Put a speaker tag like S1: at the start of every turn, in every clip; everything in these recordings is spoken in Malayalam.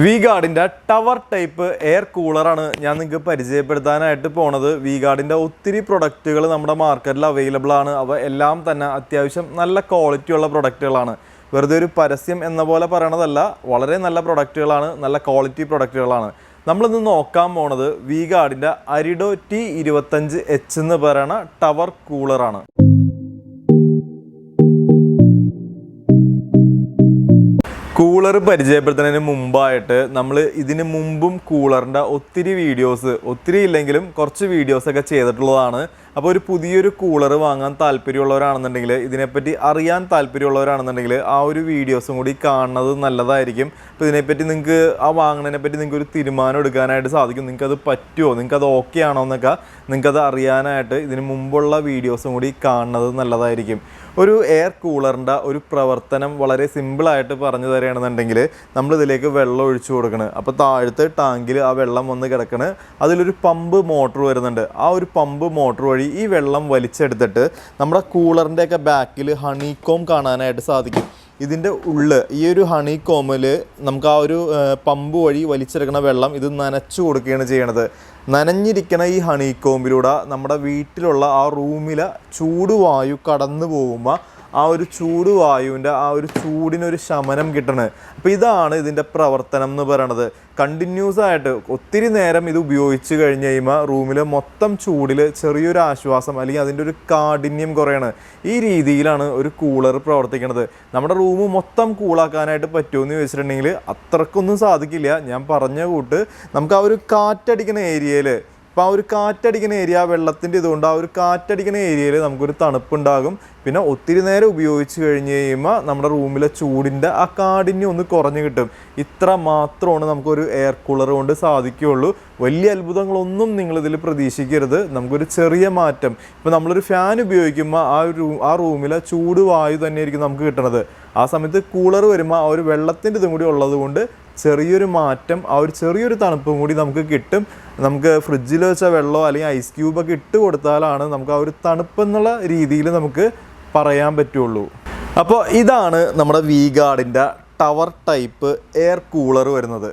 S1: Vguardന്റെ ടവർ ടൈപ്പ് എയർ കൂളറാണ് ഞാൻ നിങ്ങൾക്ക് പരിചയപ്പെടുത്താനായിട്ട് പോണത്. Vguardന്റെ ഒത്തിരി പ്രൊഡക്റ്റുകൾ നമ്മുടെ മാർക്കറ്റിൽ അവൈലബിൾ ആണ്. അവ എല്ലാം തന്നെ അത്യാവശ്യം നല്ല ക്വാളിറ്റി ഉള്ള പ്രൊഡക്റ്റുകളാണ്. വെറുതെ ഒരു പരസ്യം എന്ന പോലെ പറയണതല്ല, വളരെ നല്ല പ്രൊഡക്റ്റുകളാണ്, നല്ല ക്വാളിറ്റി പ്രൊഡക്റ്റുകളാണ്. നമ്മളിന്ന് നോക്കാൻ പോണത് Vguardന്റെ Arido T25H എന്ന് പറയുന്ന ടവർ കൂളറാണ്. കൂളർ പരിചയപ്പെടുത്തുന്നതിന് മുമ്പായിട്ട് നമ്മൾ ഇതിന് മുമ്പും കൂളറിൻ്റെ ഒത്തിരി ഇല്ലെങ്കിലും കുറച്ച് വീഡിയോസൊക്കെ ചെയ്തിട്ടുള്ളതാണ്. അപ്പോൾ ഒരു പുതിയൊരു കൂളർ വാങ്ങാൻ താല്പര്യമുള്ളവരാണെന്നുണ്ടെങ്കിൽ, ഇതിനെപ്പറ്റി അറിയാൻ താല്പര്യമുള്ളവരാണെന്നുണ്ടെങ്കിൽ ആ ഒരു വീഡിയോസും കൂടി കാണുന്നത് നല്ലതായിരിക്കും. അപ്പോൾ ഇതിനെപ്പറ്റി നിങ്ങൾക്ക് വാങ്ങുന്നതിനെപ്പറ്റി നിങ്ങൾക്ക് ഒരു തീരുമാനം എടുക്കാനായിട്ട് സാധിക്കും. നിങ്ങൾക്കത് പറ്റുമോ, നിങ്ങൾക്കത് ഓക്കെ ആണോ എന്നൊക്കെ നിങ്ങൾക്കത് അറിയാനായിട്ട് ഇതിന് മുമ്പുള്ള വീഡിയോസും കൂടി കാണുന്നത് നല്ലതായിരിക്കും. ഒരു എയർ കൂളറിൻ്റെ ഒരു പ്രവർത്തനം വളരെ സിമ്പിളായിട്ട് പറഞ്ഞു തരികയാണെന്നുണ്ടെങ്കിൽ, നമ്മളിതിലേക്ക് വെള്ളം ഒഴിച്ചു കൊടുക്കണം. അപ്പോൾ താഴത്തെ ടാങ്കിൽ ആ വെള്ളം വന്ന് കിടക്കണം. അതിലൊരു പമ്പ് മോട്ടർ വരുന്നുണ്ട്. ആ ഒരു പമ്പ് മോട്ടർ വഴി ഈ വെള്ളം വലിച്ചെടുത്തിട്ട് നമ്മുടെ കൂളറിൻ്റെയൊക്കെ ബാക്കിൽ ഹണികോം കാണാനായിട്ട് സാധിക്കും. ഇതിൻ്റെ ഈ ഒരു ഹണികോമിൽ നമുക്ക് ആ ഒരു പമ്പ് വഴി വലിച്ചെടുക്കുന്ന വെള്ളം ഇത് നനച്ചു കൊടുക്കുകയാണ് ചെയ്യണത്. നനഞ്ഞിരിക്കുന്ന ഈ ഹണികോമ്പിലൂടെ നമ്മുടെ വീട്ടിലുള്ള ആ റൂമിലെ ചൂടുവായു കടന്നു പോകുമ്പോൾ ആ ഒരു ചൂടുവായുവിൻ്റെ ആ ഒരു ചൂടിനൊരു ശമനം കിട്ടണത്. അപ്പോൾ ഇതാണ് ഇതിൻ്റെ പ്രവർത്തനം എന്ന് പറയണത്. കണ്ടിന്യൂസ് ആയിട്ട് ഒത്തിരി നേരം ഇത് ഉപയോഗിച്ച് കഴിഞ്ഞ് കഴിയുമ്പോൾ റൂമിൽ മൊത്തം ചൂടിൽ ചെറിയൊരു ആശ്വാസം അല്ലെങ്കിൽ അതിൻ്റെ ഒരു കാഠിന്യം കുറയാണ്. ഈ രീതിയിലാണ് ഒരു കൂളർ പ്രവർത്തിക്കുന്നത്. നമ്മുടെ റൂം മൊത്തം കൂളാക്കാനായിട്ട് പറ്റുമെന്ന് ചോദിച്ചിട്ടുണ്ടെങ്കിൽ അത്രക്കൊന്നും സാധിക്കില്ല. ഞാൻ പറഞ്ഞ കൂട്ട് നമുക്ക് ആ ഒരു കാറ്റടിക്കുന്ന ഏരിയയിൽ, അപ്പോൾ ആ ഒരു കാറ്റടിക്കുന്ന ഏരിയ വെള്ളത്തിൻ്റെ ഇതുകൊണ്ട് ആ ഒരു കാറ്റടിക്കുന്ന ഏരിയയിൽ നമുക്കൊരു തണുപ്പുണ്ടാകും. പിന്നെ ഒത്തിരി നേരം ഉപയോഗിച്ച് കഴിഞ്ഞ് കഴിയുമ്പോൾ നമ്മുടെ റൂമിലെ ചൂടിൻ്റെ ആ കാഠിന്യം ഒന്ന് കുറഞ്ഞു കിട്ടും. ഇത്ര മാത്രമാണ് നമുക്കൊരു എയർ കൂളർ കൊണ്ട് സാധിക്കുകയുള്ളൂ. വലിയ അത്ഭുതങ്ങളൊന്നും നിങ്ങളിതിൽ പ്രതീക്ഷിക്കരുത്. നമുക്കൊരു ചെറിയ മാറ്റം, ഇപ്പോൾ നമ്മളൊരു ഫാൻ ഉപയോഗിക്കുമ്പോൾ ആ റൂമിലെ ചൂട് വായു തന്നെയായിരിക്കും നമുക്ക് കിട്ടുന്നത്. ആ സമയത്ത് കൂളർ വരുമ്പോൾ ആ ഒരു വെള്ളത്തിൻ്റെ ഇതും കൂടി ഉള്ളത് കൊണ്ട് ചെറിയൊരു മാറ്റം, ആ ഒരു ചെറിയൊരു തണുപ്പും കൂടി നമുക്ക് കിട്ടും. നമുക്ക് ഫ്രിഡ്ജിൽ വെച്ച വെള്ളമോ അല്ലെങ്കിൽ ഐസ് ക്യൂബൊക്കെ ഇട്ട് കൊടുത്താലാണ് നമുക്ക് ആ ഒരു തണുപ്പെന്നുള്ള രീതിയിൽ നമുക്ക് പറയാൻ പറ്റുള്ളൂ. അപ്പോൾ ഇതാണ് നമ്മുടെ Vguardന്റെ ടവർ ടൈപ്പ് എയർ കൂളർ വരുന്നത്.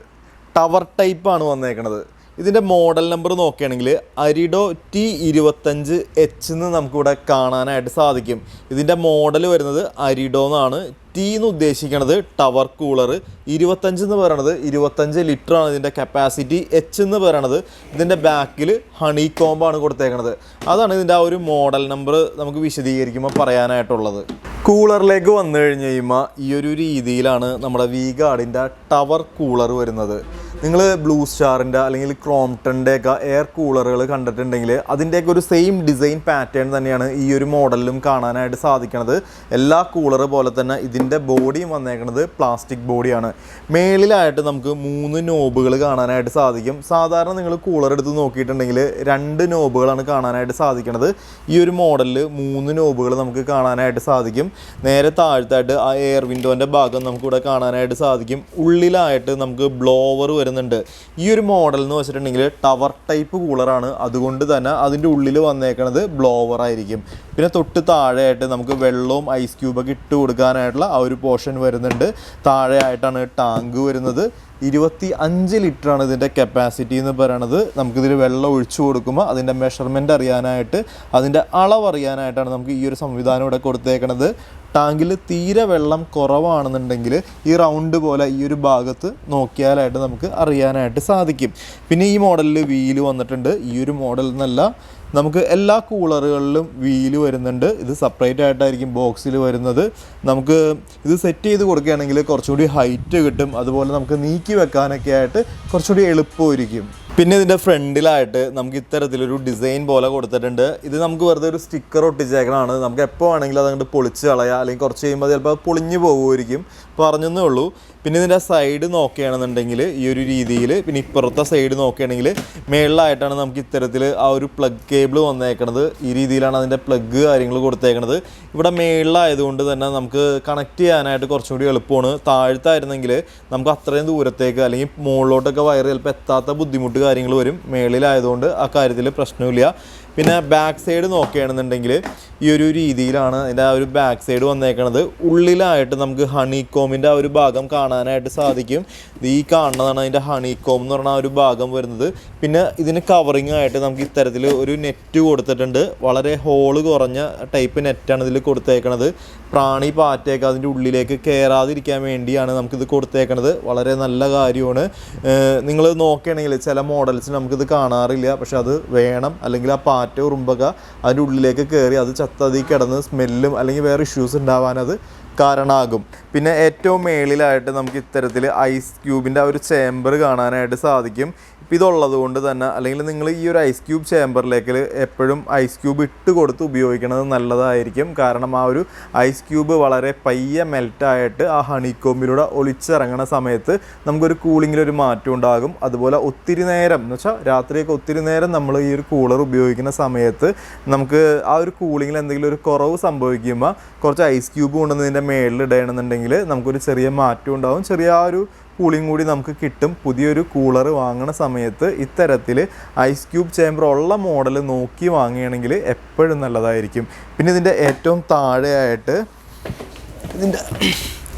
S1: ടവർ ടൈപ്പാണ് വന്നേക്കണത്. ഇതിൻ്റെ മോഡൽ നമ്പർ നോക്കുകയാണെങ്കിൽ Arido T25H എന്ന് നമുക്കിവിടെ കാണാനായിട്ട് സാധിക്കും. ഇതിൻ്റെ മോഡൽ വരുന്നത് Arido എന്നാണ്. T എന്ന് ഉദ്ദേശിക്കുന്നത് ടവർ കൂളർ, 25 എന്ന് പറയണത് 25 ലിറ്ററാണ് ഇതിൻ്റെ കപ്പാസിറ്റി. H എന്ന് പറയണത് ഇതിൻ്റെ ബാക്കിൽ ഹണികോമ്പാണ് കൊടുത്തേക്കണത്. അതാണ് ഇതിൻ്റെ ആ ഒരു മോഡൽ നമ്പർ നമുക്ക് വിശദീകരിക്കുമ്പോൾ പറയാനായിട്ടുള്ളത്. കൂളറിലേക്ക് വന്നു കഴിഞ്ഞ് കഴിയുമ്പോൾ ഈ ഒരു രീതിയിലാണ് നമ്മുടെ Vguardന്റെ ടവർ കൂളർ വരുന്നത്. നിങ്ങൾ ബ്ലൂ സ്റ്റാറിൻ്റെ അല്ലെങ്കിൽ ക്രോംപ്ടൻ്റെയൊക്കെ എയർ കൂളറുകൾ കണ്ടിട്ടുണ്ടെങ്കിൽ അതിൻ്റെയൊക്കെ ഒരു സെയിം ഡിസൈൻ പാറ്റേൺ തന്നെയാണ് ഈ ഒരു മോഡലിലും കാണാനായിട്ട് സാധിക്കുന്നത്. എല്ലാ കൂളർ പോലെ തന്നെ ഇതിൻ്റെ ബോഡിയും വന്നേക്കുന്നത് പ്ലാസ്റ്റിക് ബോഡിയാണ്. മേളിലായിട്ട് നമുക്ക് 3 നോബുകൾ കാണാനായിട്ട് സാധിക്കും. സാധാരണ നിങ്ങൾ കൂളർ എടുത്ത് നോക്കിയിട്ടുണ്ടെങ്കിൽ 2 നോബുകളാണ് കാണാനായിട്ട് സാധിക്കുന്നത്. ഈ ഒരു മോഡലിൽ 3 നോബുകൾ നമുക്ക് കാണാനായിട്ട് സാധിക്കും. നേരെ താഴത്തായിട്ട് ആ എയർ വിൻഡോൻ്റെ ഭാഗം നമുക്കിവിടെ കാണാനായിട്ട് സാധിക്കും. ഉള്ളിലായിട്ട് നമുക്ക് ബ്ലോവർ വരുന്നുണ്ട്. ഈ ഒരു മോഡൽ എന്ന് വെച്ചിട്ടുണ്ടെങ്കിൽ ടവർ ടൈപ്പ് കൂളറാണ്. അതുകൊണ്ട് തന്നെ അതിൻ്റെ ഉള്ളിൽ വന്നേക്കുന്നത് ബ്ലോവർ ആയിരിക്കും. പിന്നെ തൊട്ട് താഴെയായിട്ട് നമുക്ക് വെള്ളവും ഐസ് ക്യൂബൊക്കെ ഇട്ട് കൊടുക്കാനായിട്ടുള്ള ആ ഒരു പോർഷൻ വരുന്നുണ്ട്. താഴെയായിട്ടാണ് ടാങ്ക് വരുന്നത്. 25 ലിറ്ററാണ് ഇതിൻ്റെ കപ്പാസിറ്റി എന്ന് പറയണത്. നമുക്കിതിൽ വെള്ളം ഒഴിച്ചു കൊടുക്കുമ്പോൾ അതിൻ്റെ മെഷർമെൻറ്റ് അറിയാനായിട്ട്, അതിൻ്റെ അളവ് അറിയാനായിട്ടാണ് നമുക്ക് ഈ ഒരു സംവിധാനം ഇവിടെ കൊടുത്തേക്കണത്. ടാങ്കിൽ തീരെ വെള്ളം കുറവാണെന്നുണ്ടെങ്കിൽ ഈ റൗണ്ട് പോലെ ഈ ഒരു ഭാഗത്ത് നോക്കിയാലായിട്ട് നമുക്ക് അറിയാനായിട്ട് സാധിക്കും. പിന്നെ ഈ മോഡലിൽ വീല് വന്നിട്ടുണ്ട്. ഈ ഒരു മോഡൽ എന്നല്ല, നമുക്ക് എല്ലാ കൂളറുകളിലും വീല് വരുന്നുണ്ട്. ഇത് സെപ്പറേറ്റ് ആയിട്ടായിരിക്കും ബോക്സിൽ വരുന്നത്. നമുക്ക് ഇത് സെറ്റ് ചെയ്ത് കൊടുക്കുകയാണെങ്കിൽ കുറച്ചുകൂടി ഹൈറ്റ് കിട്ടും. അതുപോലെ നമുക്ക് നീക്കി വെക്കാനൊക്കെ ആയിട്ട് കുറച്ചുകൂടി എളുപ്പമായിരിക്കും. പിന്നെ ഇതിൻ്റെ ഫ്രണ്ടിലായിട്ട് നമുക്ക് ഇത്തരത്തിലൊരു ഡിസൈൻ പോലെ കൊടുത്തിട്ടുണ്ട്. ഇത് നമുക്ക് വെറുതെ ഒരു സ്റ്റിക്കർ ഒട്ടിച്ചേക്കണതാണ്. നമുക്ക് എപ്പോൾ വേണമെങ്കിലും അതങ്ങോട്ട് പൊളിച്ച് കളയാം, അല്ലെങ്കിൽ കുറച്ച് കഴിയുമ്പോൾ ചിലപ്പോൾ പൊളിഞ്ഞു പോകുമായിരിക്കും, പറഞ്ഞെന്നേ ഉള്ളൂ. പിന്നെ ഇതിൻ്റെ സൈഡ് നോക്കുകയാണെന്നുണ്ടെങ്കിൽ ഈ ഒരു രീതിയിൽ, പിന്നെ ഇപ്പുറത്തെ സൈഡ് നോക്കുകയാണെങ്കിൽ മേളിലായിട്ടാണ് നമുക്ക് ഇത്തരത്തിൽ ആ ഒരു പ്ലഗ് കേബിൾ വന്നേക്കണത്. ഈ രീതിയിലാണ് അതിൻ്റെ പ്ലഗ് കാര്യങ്ങൾ കൊടുത്തേക്കണത്. ഇവിടെ മേളിലായതുകൊണ്ട് തന്നെ നമുക്ക് കണക്ട് ചെയ്യാനായിട്ട് കുറച്ചുകൂടി എളുപ്പമാണ്. താഴത്തായിരുന്നെങ്കിൽ നമുക്ക് അത്രയും ദൂരത്തേക്ക് അല്ലെങ്കിൽ മുകളിലോട്ടൊക്കെ വയർ ചിലപ്പോൾ എത്താത്ത ബുദ്ധിമുട്ട് കാര്യങ്ങൾ വരും. മേളിലായതുകൊണ്ട് ആ കാര്യത്തിൽ പ്രശ്നമില്ല. പിന്നെ ബാക്ക് സൈഡ് നോക്കുകയാണെന്നുണ്ടെങ്കിൽ ഈ ഒരു രീതിയിലാണ് അതിൻ്റെ ആ ഒരു ബാക്ക് സൈഡ് വന്നേക്കണത്. ഉള്ളിലായിട്ട് നമുക്ക് ഹണികോം ഹണിക്കോമിൻ്റെ ആ ഒരു ഭാഗം കാണാനായിട്ട് സാധിക്കും. ഈ കാണുന്നതാണ് അതിൻ്റെ ഹണിക്കോം എന്ന് പറഞ്ഞ ആ ഒരു ഭാഗം വരുന്നത്. പിന്നെ ഇതിന് കവറിങ് ആയിട്ട് നമുക്ക് ഇത്തരത്തിൽ ഒരു നെറ്റ് കൊടുത്തിട്ടുണ്ട്. വളരെ ഹോള് കുറഞ്ഞ ടൈപ്പ് നെറ്റാണ് ഇതിൽ കൊടുത്തേക്കണത്. പ്രാണി പാറ്റയൊക്കെ അതിൻ്റെ ഉള്ളിലേക്ക് കയറാതിരിക്കാൻ വേണ്ടിയാണ് നമുക്കിത് കൊടുത്തേക്കണത്. വളരെ നല്ല കാര്യമാണ്. നിങ്ങൾ നോക്കുകയാണെങ്കിൽ ചില മോഡൽസിൽ നമുക്കിത് കാണാറില്ല, പക്ഷെ അത് വേണം. അല്ലെങ്കിൽ ആ പാറ്റ ഉറുമ്പൊക്കെ അതിൻ്റെ ഉള്ളിലേക്ക് കയറി അത് ചത്തതി കിടന്ന് സ്മെല്ലും അല്ലെങ്കിൽ വേറെ ഇഷ്യൂസ് ഉണ്ടാവാനത് കാരണമാകും. പിന്നെ ഏറ്റവും മേളിലായിട്ട് നമുക്ക് ഇത്തരത്തിൽ ഐസ് ക്യൂബിൻ്റെ ആ ഒരു ചേമ്പർ കാണാനായിട്ട് സാധിക്കും. ഇപ്പോൾ ഇതുള്ളത് കൊണ്ട് തന്നെ, അല്ലെങ്കിൽ നിങ്ങൾ ഈ ഒരു ഐസ് ക്യൂബ് ചേമ്പറിലേക്ക് എപ്പോഴും ഐസ് ക്യൂബ് ഇട്ട് കൊടുത്ത് ഉപയോഗിക്കുന്നത് നല്ലതായിരിക്കും. കാരണം ആ ഒരു ഐസ് ക്യൂബ് വളരെ പയ്യെ മെൽറ്റായിട്ട് ആ ഹണിക്കോമ്പിലൂടെ ഒലിച്ചിറങ്ങുന്ന സമയത്ത് നമുക്കൊരു കൂളിങ്ങിലൊരു മാറ്റം ഉണ്ടാകും. അതുപോലെ ഒത്തിരി നേരം എന്ന് വെച്ചാൽ രാത്രിയൊക്കെ ഒത്തിരി നേരം നമ്മൾ ഈ ഒരു കൂളർ ഉപയോഗിക്കുന്ന സമയത്ത് നമുക്ക് ആ ഒരു കൂളിങ്ങിൽ എന്തെങ്കിലും ഒരു കുറവ് സംഭവിക്കുമ്പോൾ കുറച്ച് ഐസ് ക്യൂബ് കൊണ്ടുവന്നതിൻ്റെ മേളിൽ ഇടണമെന്നുണ്ടെങ്കിൽ നമുക്കൊരു ചെറിയ മാറ്റം ഉണ്ടാകും. ചെറിയ ആ ഒരു കൂളിംഗ് കൂടി നമുക്ക് കിട്ടും. പുതിയൊരു കൂളർ വാങ്ങുന്ന സമയത്ത് ഇത്തരത്തിൽ ഐസ് ക്യൂബ് ചേമ്പർ ഉള്ള മോഡൽ നോക്കി വാങ്ങുകയാണെങ്കിൽ എപ്പോഴും നല്ലതായിരിക്കും. പിന്നെ ഇതിൻ്റെ ഏറ്റവും താഴെയായിട്ട്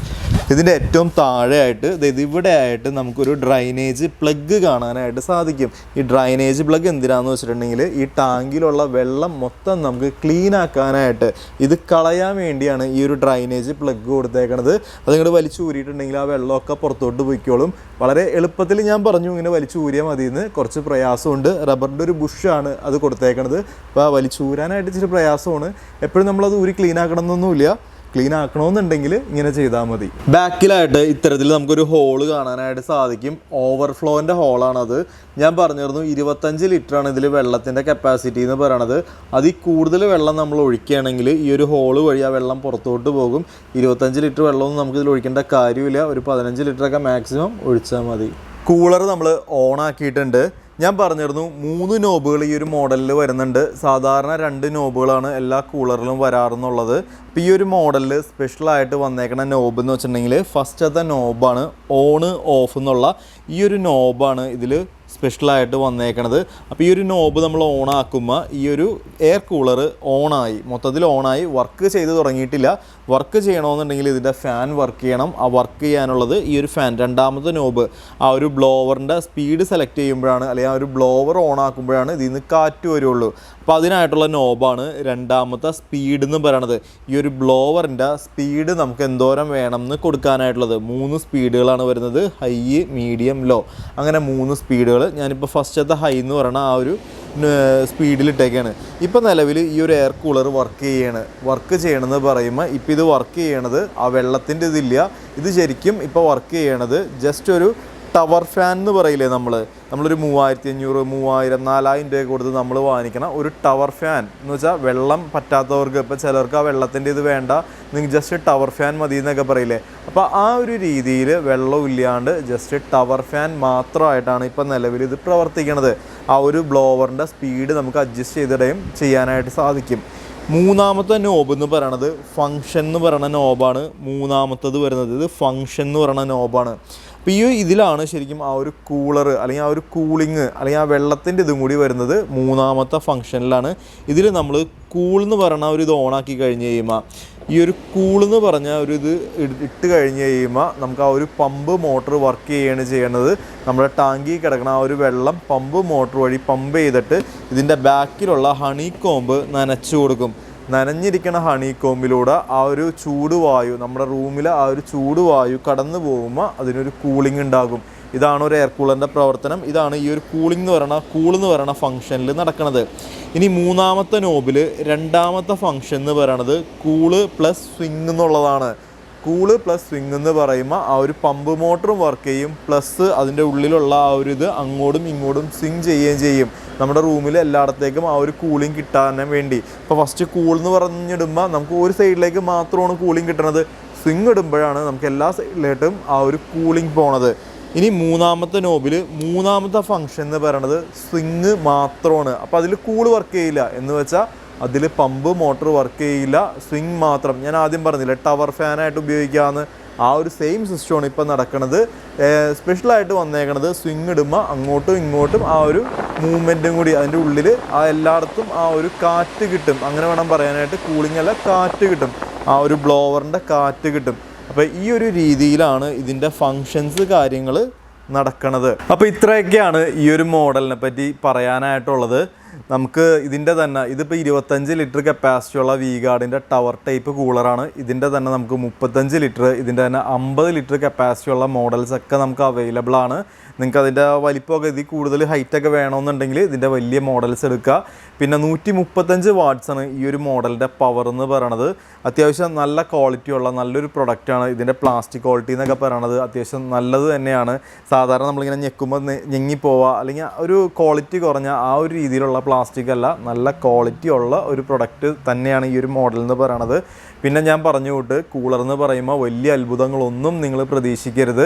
S1: ഇവിടെ ആയിട്ട് നമുക്കൊരു ഡ്രൈനേജ് പ്ലഗ് കാണാനായിട്ട് സാധിക്കും. ഈ ഡ്രൈനേജ് പ്ലഗ് എന്തിനാണെന്ന് വെച്ചിട്ടുണ്ടെങ്കിൽ ഈ ടാങ്കിലുള്ള വെള്ളം മൊത്തം നമുക്ക് ക്ലീൻ ആക്കാനായിട്ട്, ഇത് കളയാൻ വേണ്ടിയാണ് ഈ ഒരു ഡ്രൈനേജ് പ്ലഗ് കൊടുത്തേക്കണത്. അതിങ്ങോട്ട് വലിച്ചൂരിയിട്ടുണ്ടെങ്കിൽ ആ വെള്ളമൊക്കെ പുറത്തോട്ട് പോയിക്കോളും. വളരെ എളുപ്പത്തിൽ ഞാൻ പറഞ്ഞു ഇങ്ങനെ വലിച്ചൂരിയാൽ മതിയെന്ന്. കുറച്ച് പ്രയാസമുണ്ട്. റബ്ബറിൻ്റെ ഒരു ബുഷാണ് അത് കൊടുത്തേക്കണത്. അപ്പോൾ വലിച്ചൂരാനായിട്ട് ഇച്ചിരി പ്രയാസമാണ്. എപ്പോഴും നമ്മളത് ഊരി ക്ലീൻ ആക്കണമെന്നൊന്നുമില്ല. ക്ലീൻ ആക്കണമെന്നുണ്ടെങ്കിൽ ഇങ്ങനെ ചെയ്താൽ മതി. ബാക്കിലായിട്ട് ഇത്തരത്തിൽ നമുക്കൊരു ഹോള് കാണാനായിട്ട് സാധിക്കും. ഓവർഫ്ലോൻ്റെ ഹോളാണത്. ഞാൻ പറഞ്ഞിരുന്നു 25 ലിറ്ററാണ് ഇതിൽ വെള്ളത്തിൻ്റെ കപ്പാസിറ്റി എന്ന് പറയണത്. അതിൽ കൂടുതൽ വെള്ളം നമ്മൾ ഒഴിക്കുകയാണെങ്കിൽ ഈ ഒരു ഹോള് വഴി ആ വെള്ളം പുറത്തോട്ട് പോകും. 25 ലിറ്റർ വെള്ളമൊന്നും നമുക്കിതിൽ ഒഴിക്കേണ്ട കാര്യമില്ല. ഒരു 15 ലിറ്ററൊക്കെ മാക്സിമം ഒഴിച്ചാൽ മതി. കൂളർ നമ്മൾ ഓണാക്കിയിട്ടുണ്ട്. ഞാൻ പറഞ്ഞിരുന്നു 3 നോബുകൾ ഈ ഒരു മോഡലിൽ വരുന്നുണ്ട്. സാധാരണ 2 നോബുകളാണ് എല്ലാ കൂളറിലും വരാറെന്നുള്ളത്. അപ്പോൾ ഈ ഒരു മോഡലിൽ സ്പെഷ്യലായിട്ട് വന്നേക്കുന്ന നോബ് എന്ന് വെച്ചിട്ടുണ്ടെങ്കിൽ ഫസ്റ്റത്തെ നോബാണ് ഓണ് ഓഫ് എന്നുള്ള ഈ ഒരു നോബാണ് ഇതിൽ സ്പെഷ്യലായിട്ട് വന്നേക്കണത്. അപ്പോൾ ഈ ഒരു നോബ് നമ്മൾ ഓണാക്കുമ്പോൾ ഈ ഒരു എയർ കൂളർ ഓണായി, മൊത്തത്തിൽ ഓണായി. വർക്ക് ചെയ്ത് തുടങ്ങിയിട്ടില്ല. വർക്ക് ചെയ്യണമെന്നുണ്ടെങ്കിൽ ഇതിൻ്റെ ഫാൻ വർക്ക് ചെയ്യണം. ആ വർക്ക് ചെയ്യാനുള്ളത് ഈ ഒരു ഫാൻ, രണ്ടാമത്തെ നോബ് ആ ഒരു ബ്ലോവറിൻ്റെ സ്പീഡ് സെലക്ട് ചെയ്യുമ്പോഴാണ്, അല്ലെങ്കിൽ ആ ഒരു ബ്ലോവർ ഓണാക്കുമ്പോഴാണ് ഇതിൽ നിന്ന് കാറ്റ് വരുള്ളൂ. അപ്പോൾ അതിനായിട്ടുള്ള നോബാണ് രണ്ടാമത്തെ സ്പീഡ് എന്ന് പറയണത്. ഈ ഒരു ബ്ലോവറിൻ്റെ സ്പീഡ് നമുക്ക് എന്തോരം വേണം എന്ന് കൊടുക്കാനായിട്ടുള്ളത് 3 സ്പീഡുകളാണ് വരുന്നത്. ഹൈ, മീഡിയം, ലോ, അങ്ങനെ 3 സ്പീഡുകൾ. ഞാനിപ്പോൾ ഫസ്റ്റത്തെ ഹൈ എന്ന് പറയുന്ന ആ ഒരു സ്പീഡിലിട്ടേക്കാണ്. ഇപ്പോൾ നിലവിൽ ഈ ഒരു എയർ കൂളർ വർക്ക് ചെയ്യണമെന്ന് പറയുമ്പോൾ ഇപ്പോൾ ഇത് വർക്ക് ചെയ്യണത് ആ വെള്ളത്തിൻ്റെ ഇതില്ല. ഇത് ശരിക്കും ഇപ്പോൾ വർക്ക് ചെയ്യണത് ജസ്റ്റ് ഒരു ടവർ ഫാൻ എന്ന് പറയില്ലേ, നമ്മളൊരു 3500, 3000, 4000 രൂപ കൊടുത്ത് നമ്മൾ വാങ്ങിക്കണം ഒരു ടവർ ഫാൻ എന്ന് വെച്ചാൽ വെള്ളം പറ്റാത്തവർക്ക്. ഇപ്പോൾ ചിലർക്ക് ആ വെള്ളത്തിൻ്റെ ഇത് വേണ്ട, നിങ്ങൾക്ക് ജസ്റ്റ് ടവർ ഫാൻ മതി എന്നൊക്കെ പറയില്ലേ. അപ്പോൾ ആ ഒരു രീതിയിൽ വെള്ളം ഇല്ലാണ്ട് ജസ്റ്റ് ടവർ ഫാൻ മാത്രമായിട്ടാണ് ഇപ്പോൾ നിലവിൽ ഇത് പ്രവർത്തിക്കുന്നത്. ആ ഒരു ബ്ലോവറിൻ്റെ സ്പീഡ് നമുക്ക് അഡ്ജസ്റ്റ് ചെയ്തിടുകയും ചെയ്യാനായിട്ട് സാധിക്കും. മൂന്നാമത്തെ നോബ് എന്ന് പറയണത് ഫങ്ഷൻ എന്ന് പറയുന്ന നോബാണ്. മൂന്നാമത്തത് വരുന്നത് ഇത് ഫങ്ഷൻ എന്ന് പറയുന്ന നോബാണ്. അപ്പോൾ ഇതിലാണ് ശരിക്കും ആ ഒരു കൂളർ അല്ലെങ്കിൽ ആ ഒരു കൂളിങ് അല്ലെങ്കിൽ ആ വെള്ളത്തിൻ്റെ ഇതും കൂടി വരുന്നത് മൂന്നാമത്തെ ഫങ്ഷനിലാണ്. ഇതിൽ നമ്മൾ കൂൾ എന്ന് പറയുന്ന ഒരു ഇത് ഓണാക്കി കഴിഞ്ഞ് കഴിയുമ്പോൾ ഈ ഒരു കൂൾ എന്ന് പറഞ്ഞ ഒരു ഇത് ഇട്ട് കഴിഞ്ഞ് കഴിയുമ്പോൾ നമുക്ക് ആ ഒരു പമ്പ് മോട്ടർ വർക്ക് ചെയ്യണത്. നമ്മുടെ ടാങ്കിൽ കിടക്കുന്ന ആ ഒരു വെള്ളം പമ്പ് മോട്ടർ വഴി പമ്പ് ചെയ്തിട്ട് ഇതിൻ്റെ ബാക്കിലുള്ള ഹണിക്കോമ്പ് നനച്ചു കൊടുക്കും. നനഞ്ഞിരിക്കുന്ന ഹണിക്കോമ്പിലൂടെ ആ ഒരു ചൂടുവായു നമ്മുടെ റൂമിൽ ആ ഒരു ചൂടുവായു കടന്നു പോകുമ്പോൾ അതിനൊരു കൂളിംഗ് ഉണ്ടാകും. ഇതാണ് ഒരു എയർ കൂളറിൻ്റെ പ്രവർത്തനം. ഇതാണ് ഈ ഒരു കൂൾ എന്ന് പറയുന്ന ഫംഗ്ഷനിൽ നടക്കുന്നത്. ഇനി മൂന്നാമത്തെ നോബിൽ രണ്ടാമത്തെ ഫംഗ്ഷൻ എന്ന് പറയുന്നത് കൂള് പ്ലസ് സ്വിങ് എന്നുള്ളതാണ്. കൂള് പ്ലസ് സ്വിങ് എന്ന് പറയുമ്പോൾ ആ ഒരു പമ്പ് മോട്ടറും വർക്ക് ചെയ്യും, പ്ലസ് അതിൻ്റെ ഉള്ളിലുള്ള ആ ഒരു ഇത് അങ്ങോട്ടും ഇങ്ങോട്ടും സ്വിങ് ചെയ്യുകയും ചെയ്യും. നമ്മുടെ റൂമിൽ എല്ലായിടത്തേക്കും ആ ഒരു കൂളിംഗ് കിട്ടാൻ വേണ്ടി. ഇപ്പോൾ ഫസ്റ്റ് കൂൾ എന്ന് പറഞ്ഞിടുമ്പോൾ നമുക്ക് ഒരു സൈഡിലേക്ക് മാത്രമാണ് കൂളിംഗ് കിട്ടുന്നത്. സ്വിങ് ഇടുമ്പോഴാണ് നമുക്ക് എല്ലാ സൈഡിലായിട്ടും ആ ഒരു കൂളിംഗ് പോണത്. ഇനി മൂന്നാമത്തെ നോബിൽ മൂന്നാമത്തെ ഫംഗ്ഷൻ എന്ന് പറയുന്നത് സ്വിങ് മാത്രമാണ്. അപ്പോൾ അതിൽ കൂള് വർക്ക് ചെയ്യില്ല എന്ന് വെച്ചാൽ അതിൽ പമ്പ് മോട്ടർ വർക്ക് ചെയ്യില്ല, സ്വിങ് മാത്രം. ഞാൻ ആദ്യം പറഞ്ഞില്ല ടവർ ഫാനായിട്ട് ഉപയോഗിക്കാമെന്ന്. ആ ഒരു സെയിം സിസ്റ്റമാണ് ഇപ്പോൾ നടക്കുന്നത്. സ്പെഷ്യലായിട്ട് വന്നേക്കണത് സ്വിങ് ഇടുമ്പോൾ അങ്ങോട്ടും ഇങ്ങോട്ടും ആ ഒരു മൂവ്മെൻറ്റും കൂടി അതിൻ്റെ ഉള്ളിൽ ആ എല്ലായിടത്തും ആ ഒരു കാറ്റ് കിട്ടും. അങ്ങനെ വേണം പറയാനായിട്ട്. കൂളിംഗ് അല്ല, കാറ്റ് കിട്ടും. ആ ഒരു ബ്ലോവറിൻ്റെ കാറ്റ് കിട്ടും. അപ്പോൾ ഈ ഒരു രീതിയിലാണ് ഇതിൻ്റെ ഫങ്ഷൻസ് കാര്യങ്ങൾ നടക്കണത്. അപ്പോൾ ഇത്രയൊക്കെയാണ് ഈ ഒരു മോഡലിനെ പറ്റി പറയാനായിട്ടുള്ളത്. നമുക്ക് ഇതിൻ്റെ തന്നെ ഇതിപ്പോൾ 25 ലിറ്റർ കപ്പാസിറ്റി ഉള്ള വിഗാർഡിൻ്റെ ടവർ ടൈപ്പ് കൂളറാണ്. ഇതിൻ്റെ തന്നെ നമുക്ക് 35 ലിറ്റർ, ഇതിൻ്റെ തന്നെ 50 ലിറ്റർ കപ്പാസിറ്റി ഉള്ള മോഡൽസ് ഒക്കെ നമുക്ക് അവൈലബിൾ ആണ്. നിങ്ങൾക്ക് അതിൻ്റെ വലിപ്പമൊക്കെ ഇതിൽ കൂടുതൽ ഹൈറ്റൊക്കെ വേണമെന്നുണ്ടെങ്കിൽ ഇതിൻ്റെ വലിയ മോഡൽസ് എടുക്കുക. പിന്നെ 135 വാട്ട്സാണ് ഈ ഒരു മോഡലിൻ്റെ പവർ എന്ന് പറയണത്. അത്യാവശ്യം നല്ല ക്വാളിറ്റി ഉള്ള നല്ലൊരു പ്രൊഡക്റ്റാണ്. ഇതിൻ്റെ പ്ലാസ്റ്റിക് ക്വാളിറ്റി എന്നൊക്കെ പറയണത് അത്യാവശ്യം നല്ലത് തന്നെയാണ്. സാധാരണ നമ്മളിങ്ങനെ ഞെക്കുമ്പോൾ ഞെങ്ങിപ്പോവുക അല്ലെങ്കിൽ ഒരു ക്വാളിറ്റി കുറഞ്ഞ ആ ഒരു രീതിയിലുള്ള പ്ലാസ്റ്റിക് അല്ല, നല്ല ക്വാളിറ്റി ഉള്ള ഒരു പ്രൊഡക്റ്റ് തന്നെയാണ് ഈ ഒരു മോഡൽ എന്ന് പറയണത്. പിന്നെ ഞാൻ പറഞ്ഞു വിട്ട് കൂളർ എന്ന് പറയുമ്പോൾ വലിയ അത്ഭുതങ്ങളൊന്നും നിങ്ങൾ പ്രതീക്ഷിക്കരുത്.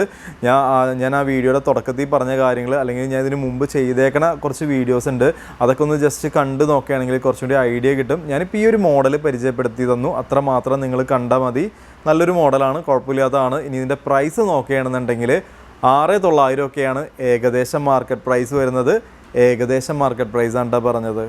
S1: ഞാൻ ആ വീഡിയോയുടെ തുടക്കത്തിൽ പറഞ്ഞ കാര്യങ്ങൾ അല്ലെങ്കിൽ ഞാൻ ഇതിന് മുമ്പ് ചെയ്തേക്കണ കുറച്ച് വീഡിയോസ് ഉണ്ട്, അതൊക്കെ ഒന്ന് ജസ്റ്റ് കണ്ട് നോക്കുകയാണെങ്കിൽ കുറച്ചുകൂടി ഐഡിയ കിട്ടും. ഞാനിപ്പോൾ ഈ ഒരു മോഡൽ പരിചയപ്പെടുത്തി തന്നു, അത്ര മാത്രം നിങ്ങൾ കണ്ടാൽ മതി. നല്ലൊരു മോഡലാണ്, കുഴപ്പമില്ലാത്തതാണ്. ഇനി ഇതിൻ്റെ പ്രൈസ് നോക്കുകയാണെന്നുണ്ടെങ്കിൽ 6900 ഒക്കെയാണ് ഏകദേശം മാർക്കറ്റ് പ്രൈസ് വരുന്നത്. ഏകദേശം മാർക്കറ്റ് പ്രൈസ് ആണ് പറഞ്ഞത്.